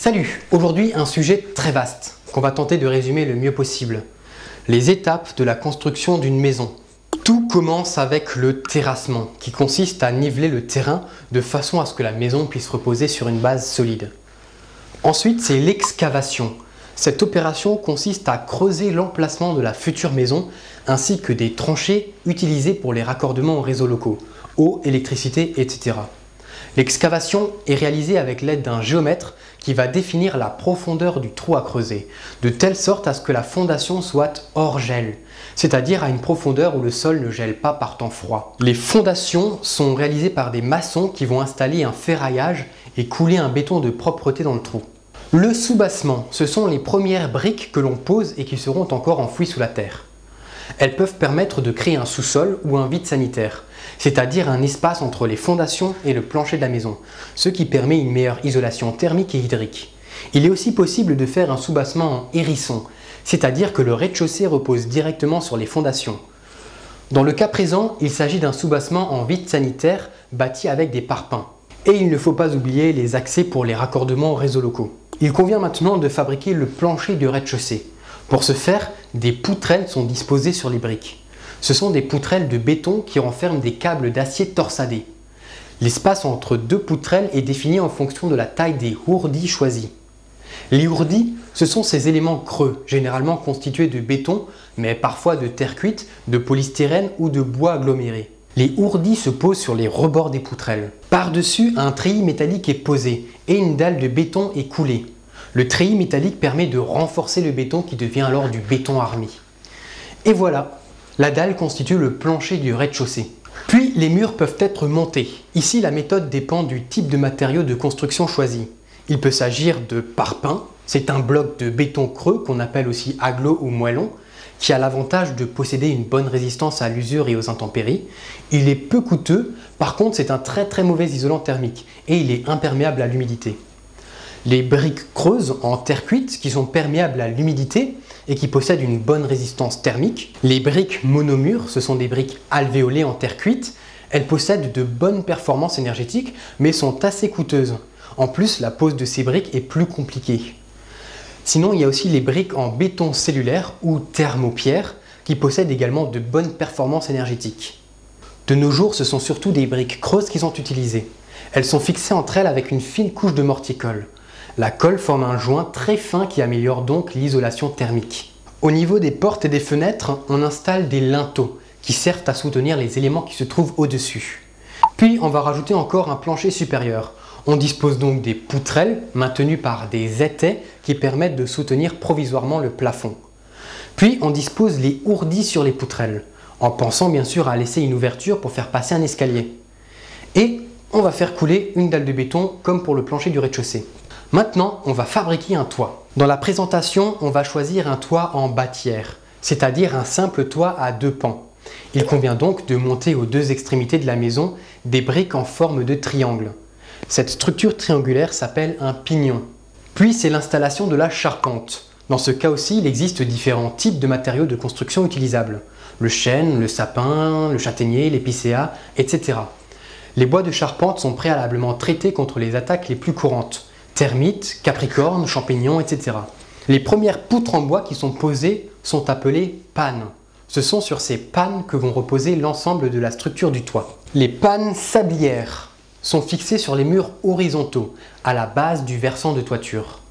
Salut! Aujourd'hui, un sujet très vaste qu'on va tenter de résumer le mieux possible. Les étapes de la construction d'une maison. Tout commence avec le terrassement, qui consiste à niveler le terrain de façon à ce que la maison puisse reposer sur une base solide. Ensuite, c'est l'excavation. Cette opération consiste à creuser l'emplacement de la future maison ainsi que des tranchées utilisées pour les raccordements aux réseaux locaux, eau, électricité, etc. L'excavation est réalisée avec l'aide d'un géomètre qui va définir la profondeur du trou à creuser, de telle sorte à ce que la fondation soit hors gel, c'est-à-dire à une profondeur où le sol ne gèle pas par temps froid. Les fondations sont réalisées par des maçons qui vont installer un ferraillage et couler un béton de propreté dans le trou. Le soubassement, ce sont les premières briques que l'on pose et qui seront encore enfouies sous la terre. Elles peuvent permettre de créer un sous-sol ou un vide sanitaire, c'est-à-dire un espace entre les fondations et le plancher de la maison, ce qui permet une meilleure isolation thermique et hydrique. Il est aussi possible de faire un soubassement en hérisson, c'est-à-dire que le rez-de-chaussée repose directement sur les fondations. Dans le cas présent, il s'agit d'un soubassement en vide sanitaire bâti avec des parpaings. Et il ne faut pas oublier les accès pour les raccordements aux réseaux locaux. Il convient maintenant de fabriquer le plancher du rez-de-chaussée. Pour ce faire, des poutrelles sont disposées sur les briques. Ce sont des poutrelles de béton qui renferment des câbles d'acier torsadés. L'espace entre deux poutrelles est défini en fonction de la taille des ourdis choisis. Les ourdis, ce sont ces éléments creux, généralement constitués de béton, mais parfois de terre cuite, de polystyrène ou de bois aggloméré. Les ourdis se posent sur les rebords des poutrelles. Par-dessus, un treillis métallique est posé et une dalle de béton est coulée. Le treillis métallique permet de renforcer le béton qui devient alors du béton armé. Et voilà, la dalle constitue le plancher du rez-de-chaussée. Puis les murs peuvent être montés. Ici, la méthode dépend du type de matériau de construction choisi. Il peut s'agir de parpaing, c'est un bloc de béton creux qu'on appelle aussi agglo ou moellon, qui a l'avantage de posséder une bonne résistance à l'usure et aux intempéries. Il est peu coûteux, par contre c'est un très mauvais isolant thermique et il est imperméable à l'humidité. Les briques creuses en terre cuite qui sont perméables à l'humidité et qui possèdent une bonne résistance thermique. Les briques monomures, ce sont des briques alvéolées en terre cuite. Elles possèdent de bonnes performances énergétiques mais sont assez coûteuses. En plus, la pose de ces briques est plus compliquée. Sinon, il y a aussi les briques en béton cellulaire ou thermopierre qui possèdent également de bonnes performances énergétiques. De nos jours, ce sont surtout des briques creuses qui sont utilisées. Elles sont fixées entre elles avec une fine couche de mortier-colle. La colle forme un joint très fin qui améliore donc l'isolation thermique. Au niveau des portes et des fenêtres, on installe des linteaux qui servent à soutenir les éléments qui se trouvent au-dessus. Puis on va rajouter encore un plancher supérieur. On dispose donc des poutrelles maintenues par des étais qui permettent de soutenir provisoirement le plafond. Puis on dispose les ourdis sur les poutrelles, en pensant bien sûr à laisser une ouverture pour faire passer un escalier. Et on va faire couler une dalle de béton comme pour le plancher du rez-de-chaussée. Maintenant, on va fabriquer un toit. Dans la présentation, on va choisir un toit en bâtière, c'est-à-dire un simple toit à deux pans. Il convient donc de monter aux deux extrémités de la maison des briques en forme de triangle. Cette structure triangulaire s'appelle un pignon. Puis c'est l'installation de la charpente. Dans ce cas aussi, il existe différents types de matériaux de construction utilisables. Le chêne, le sapin, le châtaignier, l'épicéa, etc. Les bois de charpente sont préalablement traités contre les attaques les plus courantes. Termites, capricornes, champignons, etc. Les premières poutres en bois qui sont posées sont appelées pannes. Ce sont sur ces pannes que vont reposer l'ensemble de la structure du toit. Les pannes sablières sont fixées sur les murs horizontaux, à la base du versant de toiture.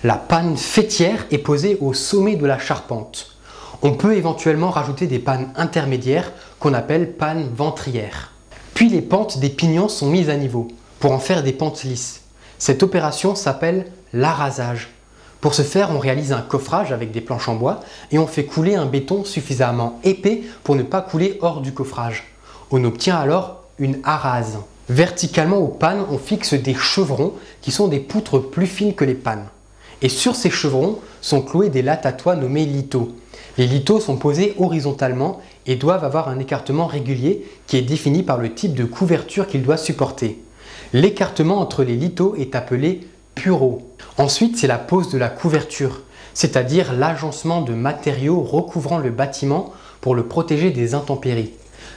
La panne faîtière est posée au sommet de la charpente. On peut éventuellement rajouter des pannes intermédiaires qu'on appelle pannes ventrières. Puis les pentes des pignons sont mises à niveau pour en faire des pentes lisses. Cette opération s'appelle l'arasage. Pour ce faire, on réalise un coffrage avec des planches en bois et on fait couler un béton suffisamment épais pour ne pas couler hors du coffrage. On obtient alors une arase. Verticalement aux pannes, on fixe des chevrons qui sont des poutres plus fines que les pannes. Et sur ces chevrons sont cloués des lattes à toit nommées lithos. Les lithos sont posés horizontalement et doivent avoir un écartement régulier qui est défini par le type de couverture qu'ils doivent supporter. L'écartement entre les lithos est appelé pureau. Ensuite, c'est la pose de la couverture, c'est-à-dire l'agencement de matériaux recouvrant le bâtiment pour le protéger des intempéries.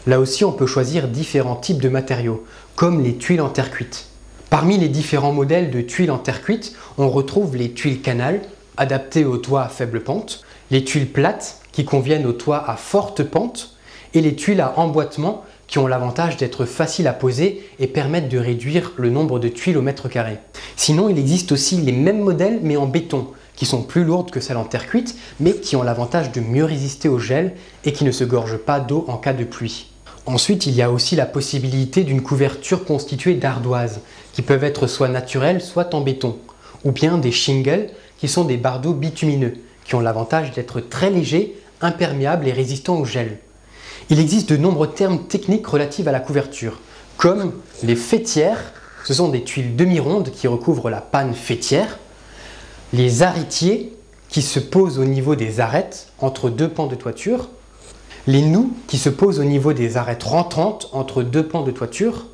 Là aussi, on peut choisir différents types de matériaux, comme les tuiles en terre cuite. Parmi les différents modèles de tuiles en terre cuite, on retrouve les tuiles canal, adaptées aux toits à faible pente, les tuiles plates, qui conviennent aux toits à forte pente, et les tuiles à emboîtement, qui ont l'avantage d'être faciles à poser et permettent de réduire le nombre de tuiles au mètre carré. Sinon, il existe aussi les mêmes modèles, mais en béton, qui sont plus lourdes que celles en terre cuite, mais qui ont l'avantage de mieux résister au gel et qui ne se gorgent pas d'eau en cas de pluie. Ensuite, il y a aussi la possibilité d'une couverture constituée d'ardoises, qui peuvent être soit naturelles, soit en béton, ou bien des shingles, qui sont des bardeaux bitumineux, qui ont l'avantage d'être très légers, imperméables et résistants au gel. Il existe de nombreux termes techniques relatifs à la couverture, comme les faîtières, ce sont des tuiles demi-rondes qui recouvrent la panne faîtière, les arrêtiers, qui se posent au niveau des arêtes entre deux pans de toiture, les noues, qui se posent au niveau des arêtes rentrantes entre deux pans de toiture,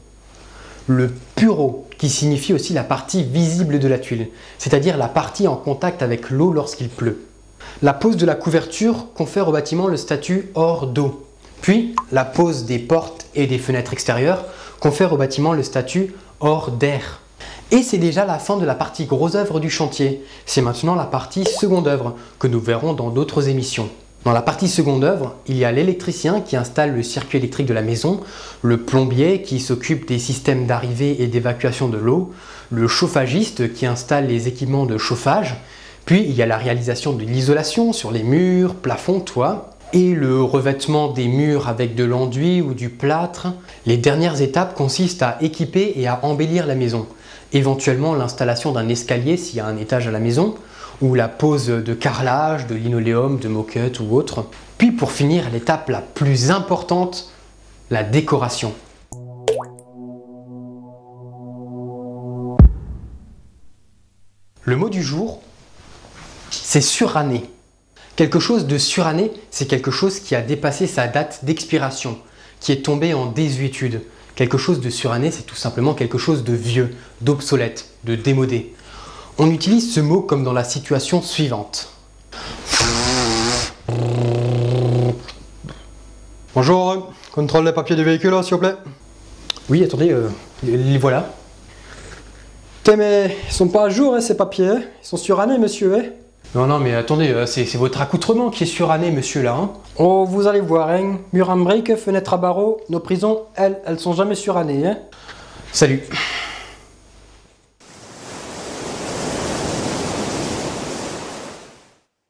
le pureau, qui signifie aussi la partie visible de la tuile, c'est-à-dire la partie en contact avec l'eau lorsqu'il pleut. La pose de la couverture confère au bâtiment le statut hors d'eau. Puis, la pose des portes et des fenêtres extérieures confère au bâtiment le statut hors d'air. Et c'est déjà la fin de la partie gros œuvre du chantier. C'est maintenant la partie seconde œuvre, que nous verrons dans d'autres émissions. Dans la partie seconde œuvre, il y a l'électricien qui installe le circuit électrique de la maison, le plombier qui s'occupe des systèmes d'arrivée et d'évacuation de l'eau, le chauffagiste qui installe les équipements de chauffage, puis il y a la réalisation de l'isolation sur les murs, plafonds, toits, et le revêtement des murs avec de l'enduit ou du plâtre. Les dernières étapes consistent à équiper et à embellir la maison, éventuellement l'installation d'un escalier s'il y a un étage à la maison, ou la pose de carrelage, de linoléum, de moquette ou autre. Puis pour finir, l'étape la plus importante, la décoration. Le mot du jour, c'est suranné. Quelque chose de suranné, c'est quelque chose qui a dépassé sa date d'expiration, qui est tombé en désuétude. Quelque chose de suranné, c'est tout simplement quelque chose de vieux, d'obsolète, de démodé. On utilise ce mot comme dans la situation suivante. Bonjour, contrôle les papiers du véhicule, s'il vous plaît. Oui, attendez, les voilà. Putain, mais ils sont pas à jour, hein, ces papiers, hein. Ils sont surannés, monsieur, hein. Non, mais attendez, c'est votre accoutrement qui est suranné, monsieur, là. Hein. Oh, vous allez voir, hein. Mur en briques, fenêtre à barreaux, nos prisons, elles sont jamais surannées, hein. Salut.